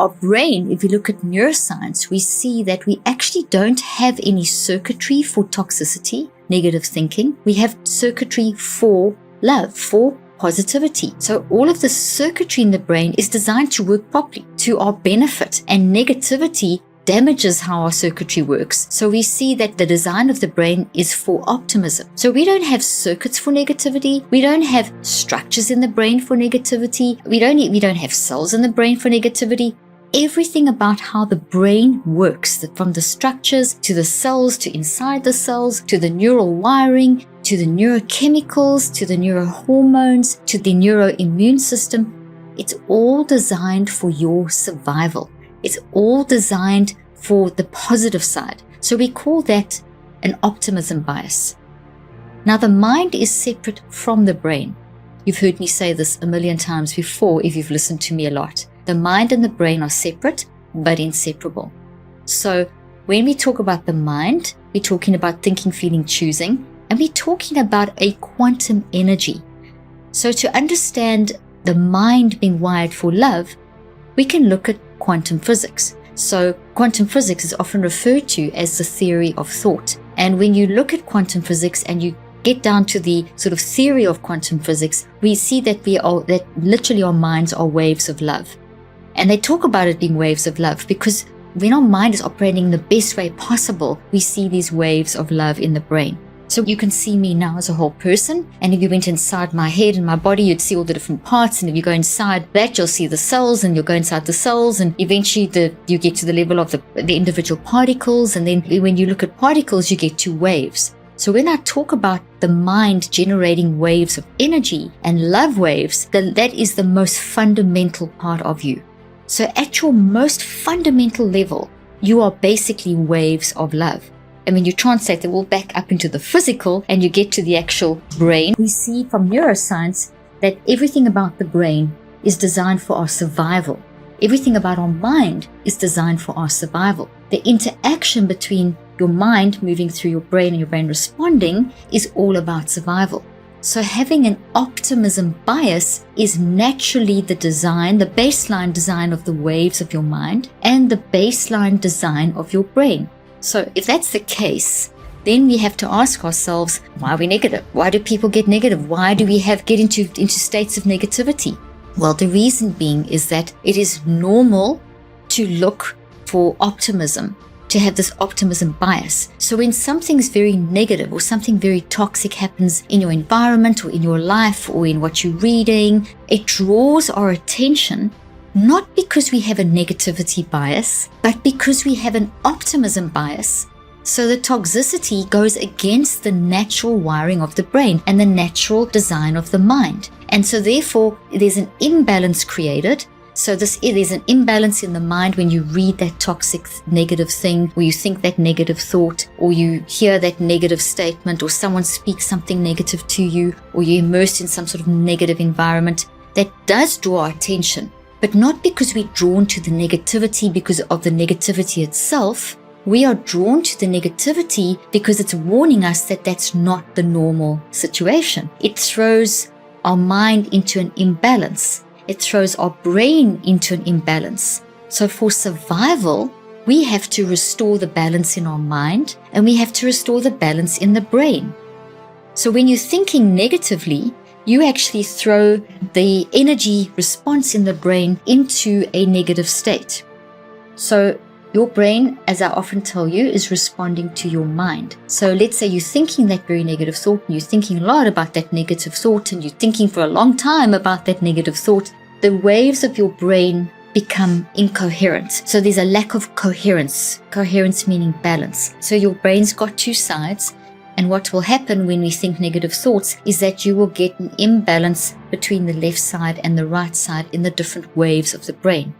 our brain, if you look at neuroscience, we see that we actually don't have any circuitry for toxicity, negative thinking. We have circuitry for love, for positivity. So all of the circuitry in the brain is designed to work properly, to our benefit, and negativity damages how our circuitry works. So we see that the design of the brain is for optimism. So we don't have circuits for negativity. We don't have structures in the brain for negativity. We don't have cells in the brain for negativity. Everything about how the brain works, from the structures to the cells, to inside the cells, to the neural wiring, to the neurochemicals, to the neurohormones, to the neuroimmune system, it's all designed for your survival. It's all designed for the positive side. So we call that an optimism bias. Now, the mind is separate from the brain. You've heard me say this a million times before if you've listened to me a lot. The mind and the brain are separate, but inseparable. So when we talk about the mind, we're talking about thinking, feeling, choosing, and we're talking about a quantum energy. So to understand the mind being wired for love, we can look at quantum physics. So quantum physics is often referred to as the theory of thought. And when you look at quantum physics and you get down to the sort of theory of quantum physics, we see that that literally our minds are waves of love. And they talk about it being waves of love because when our mind is operating in the best way possible, we see these waves of love in the brain. So you can see me now as a whole person, and if you went inside my head and my body, you'd see all the different parts, and if you go inside that, you'll see the cells, and you'll go inside the cells, and eventually you get to the level of the individual particles, and then when you look at particles, you get to waves. So when I talk about the mind generating waves of energy and love waves, that is the most fundamental part of you. So at your most fundamental level, you are basically waves of love. And when you translate them all back up into the physical and you get to the actual brain, we see from neuroscience that everything about the brain is designed for our survival. Everything about our mind is designed for our survival. The interaction between your mind moving through your brain and your brain responding is all about survival. So having an optimism bias is naturally the baseline design of the waves of your mind and the baseline design of your brain. So if that's the case, then we have to ask ourselves, why are we negative? Why do people get negative? Why do we get into states of negativity? Well, the reason being is that it is normal to look for optimism, to have this optimism bias. So when something's very negative or something very toxic happens in your environment or in your life or in what you're reading, it draws our attention not because we have a negativity bias, but because we have an optimism bias. So the toxicity goes against the natural wiring of the brain and the natural design of the mind. And so therefore, there's an imbalance created. So there's an imbalance in the mind when you read that toxic negative thing, or you think that negative thought, or you hear that negative statement, or someone speaks something negative to you, or you're immersed in some sort of negative environment. That does draw our attention. But not because we're drawn to the negativity because of the negativity itself. We are drawn to the negativity because it's warning us that that's not the normal situation. It throws our mind into an imbalance. It throws our brain into an imbalance. So for survival, we have to restore the balance in our mind and we have to restore the balance in the brain. So when you're thinking negatively, you actually throw the energy response in the brain into a negative state. So your brain, as I often tell you, is responding to your mind. So let's say you're thinking that very negative thought and you're thinking a lot about that negative thought and you're thinking for a long time about that negative thought. The waves of your brain become incoherent. So there's a lack of coherence. Coherence meaning balance. So your brain's got two sides. And what will happen when we think negative thoughts is that you will get an imbalance between the left side and the right side in the different waves of the brain.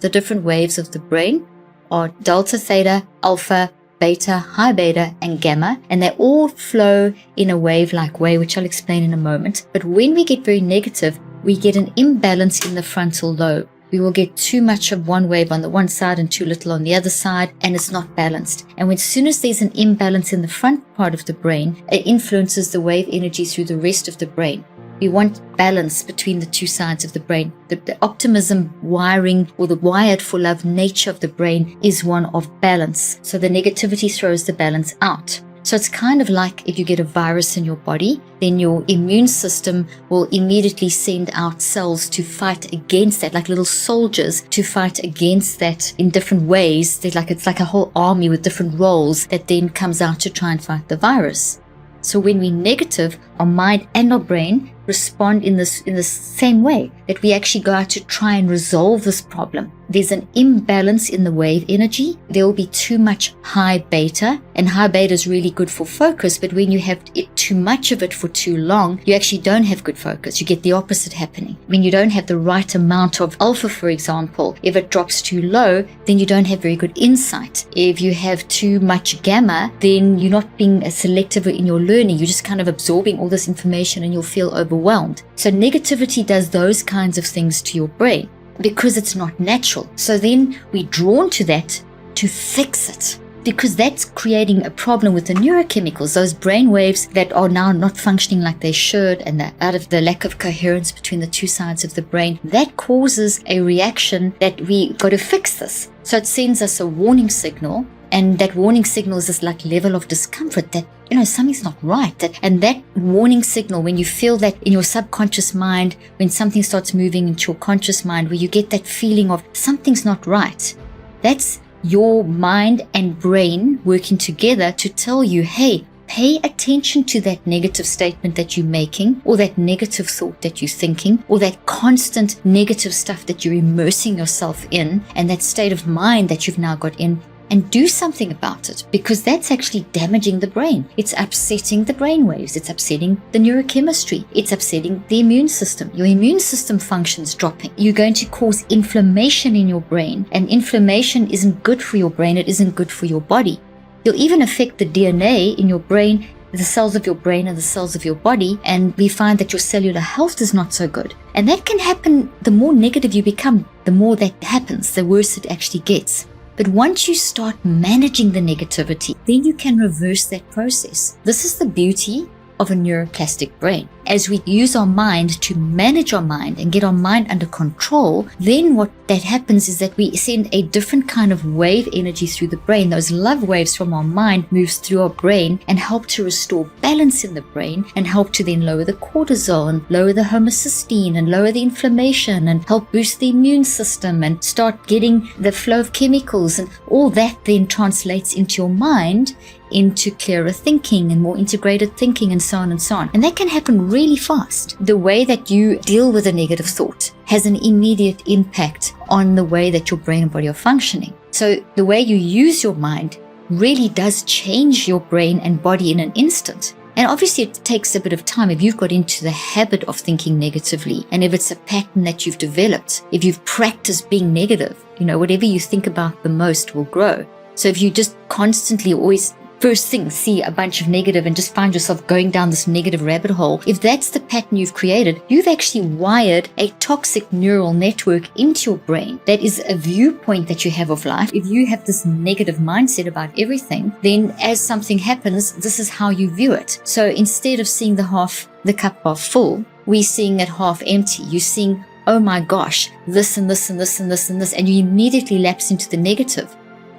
The different waves of the brain are delta, theta, alpha, beta, high beta, and gamma, and they all flow in a wave-like way, which I'll explain in a moment. But when we get very negative, we get an imbalance in the frontal lobe. We will get too much of one wave on the one side and too little on the other side, and it's not balanced. And as soon as there's an imbalance in the front part of the brain, it influences the wave energy through the rest of the brain. We want balance between the two sides of the brain. The optimism wiring, or the wired for love nature of the brain, is one of balance. So the negativity throws the balance out. So it's kind of like if you get a virus in your body, then your immune system will immediately send out cells to fight against that, like little soldiers to fight against that in different ways. It's like a whole army with different roles that then comes out to try and fight the virus. So when we're negative, our mind and our brain respond in the same way, that we actually go out to try and resolve this problem. There's an imbalance in the wave energy. There will be too much high beta, and high beta is really good for focus, but when you have too much of it for too long, you actually don't have good focus. You get the opposite happening. When you don't have the right amount of alpha, for example, if it drops too low, then you don't have very good insight. If you have too much gamma, then you're not being selective in your learning. You're just kind of absorbing all this information and you'll feel overwhelmed. So negativity does those kinds of things to your brain because it's not natural. So then we're drawn to that to fix it, because that's creating a problem with the neurochemicals, those brain waves that are now not functioning like they should, and out of the lack of coherence between the two sides of the brain, that causes a reaction that we got to fix this. So it sends us a warning signal, and that warning signal is this like level of discomfort that, something's not right. And that warning signal, when you feel that in your subconscious mind, when something starts moving into your conscious mind, where you get that feeling of something's not right, that's your mind and brain working together to tell you, hey, pay attention to that negative statement that you're making, or that negative thought that you're thinking, or that constant negative stuff that you're immersing yourself in, and that state of mind that you've now got in, and do something about it, because that's actually damaging the brain. It's upsetting the brain waves. It's upsetting the neurochemistry. It's upsetting the immune system. Your immune system functions dropping. You're going to cause inflammation in your brain, and inflammation isn't good for your brain. It isn't good for your body. You'll even affect the DNA in your brain, the cells of your brain and the cells of your body, and we find that your cellular health is not so good. And that can happen. The more negative you become, the more that happens, the worse it actually gets. But once you start managing the negativity, then you can reverse that process. This is the beauty of a neuroplastic brain. As we use our mind to manage our mind and get our mind under control, then what that happens is that we send a different kind of wave energy through the brain. Those love waves from our mind moves through our brain and help to restore balance in the brain, and help to then lower the cortisol and lower the homocysteine and lower the inflammation and help boost the immune system and start getting the flow of chemicals, and all that then translates into your mind into clearer thinking and more integrated thinking, and so on and so on. And that can happen really fast. The way that you deal with a negative thought has an immediate impact on the way that your brain and body are functioning. So the way you use your mind really does change your brain and body in an instant. And obviously it takes a bit of time. If you've got into the habit of thinking negatively, and if it's a pattern that you've developed, if you've practiced being negative, whatever you think about the most will grow. So if you just constantly always first thing see a bunch of negative and just find yourself going down this negative rabbit hole, if that's the pattern you've created, you've actually wired a toxic neural network into your brain. That is a viewpoint that you have of life. If you have this negative mindset about everything, then as something happens, this is how you view it. So instead of seeing the cup half full, we're seeing it half empty. You're seeing, oh my gosh, this and this and this and this and this, and you immediately lapse into the negative.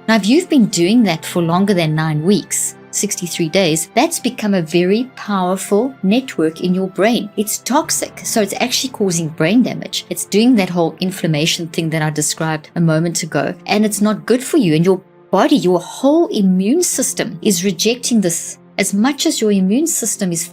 Now, if you've been doing that for longer than 9 weeks, 63 days, that's become a very powerful network in your brain. It's toxic, so it's actually causing brain damage. It's doing that whole inflammation thing that I described a moment ago, and it's not good for you. And your body, your whole immune system is rejecting this. As much as your immune system is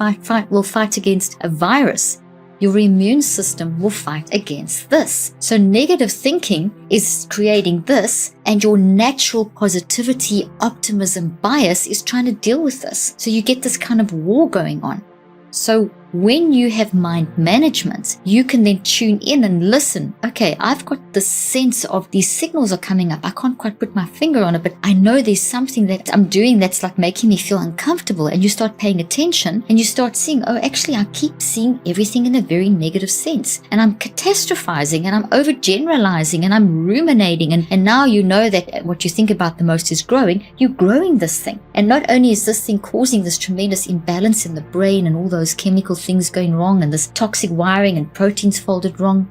will fight against a virus, your immune system will fight against this. So negative thinking is creating this, and your natural positivity, optimism bias is trying to deal with this. So you get this kind of war going on. So when you have mind management, you can then tune in and listen. Okay, I've got this sense of these signals are coming up. I can't quite put my finger on it, but I know there's something that I'm doing that's like making me feel uncomfortable. And you start paying attention and you start seeing, oh, actually, I keep seeing everything in a very negative sense. And I'm catastrophizing and I'm overgeneralizing and I'm ruminating. And now you know that what you think about the most is growing. You're growing this thing. And not only is this thing causing this tremendous imbalance in the brain and all those chemicals things going wrong and this toxic wiring and proteins folded wrong.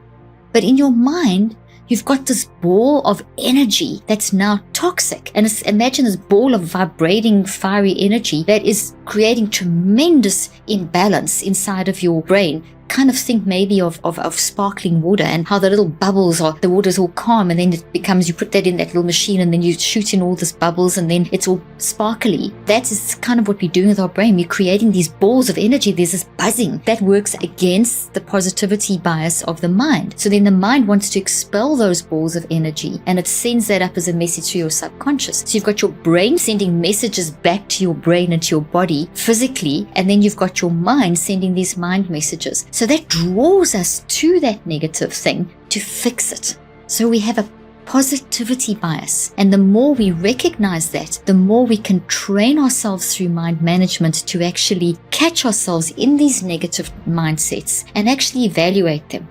But in your mind, you've got this ball of energy that's now toxic. And imagine this ball of vibrating, fiery energy that is creating tremendous imbalance inside of your brain. Kind of think maybe of sparkling water and how the little bubbles are, the water's all calm, and then it becomes, you put that in that little machine and then you shoot in all this bubbles and then it's all sparkly. That is kind of what we're doing with our brain. We're creating these balls of energy. There's this buzzing that works against the positivity bias of the mind. So then the mind wants to expel those balls of energy and it sends that up as a message to your subconscious. So you've got your brain sending messages back to your brain and to your body physically, and then you've got your mind sending these mind messages. So that draws us to that negative thing to fix it. So we have a positivity bias. And the more we recognize that, the more we can train ourselves through mind management to actually catch ourselves in these negative mindsets and actually evaluate them.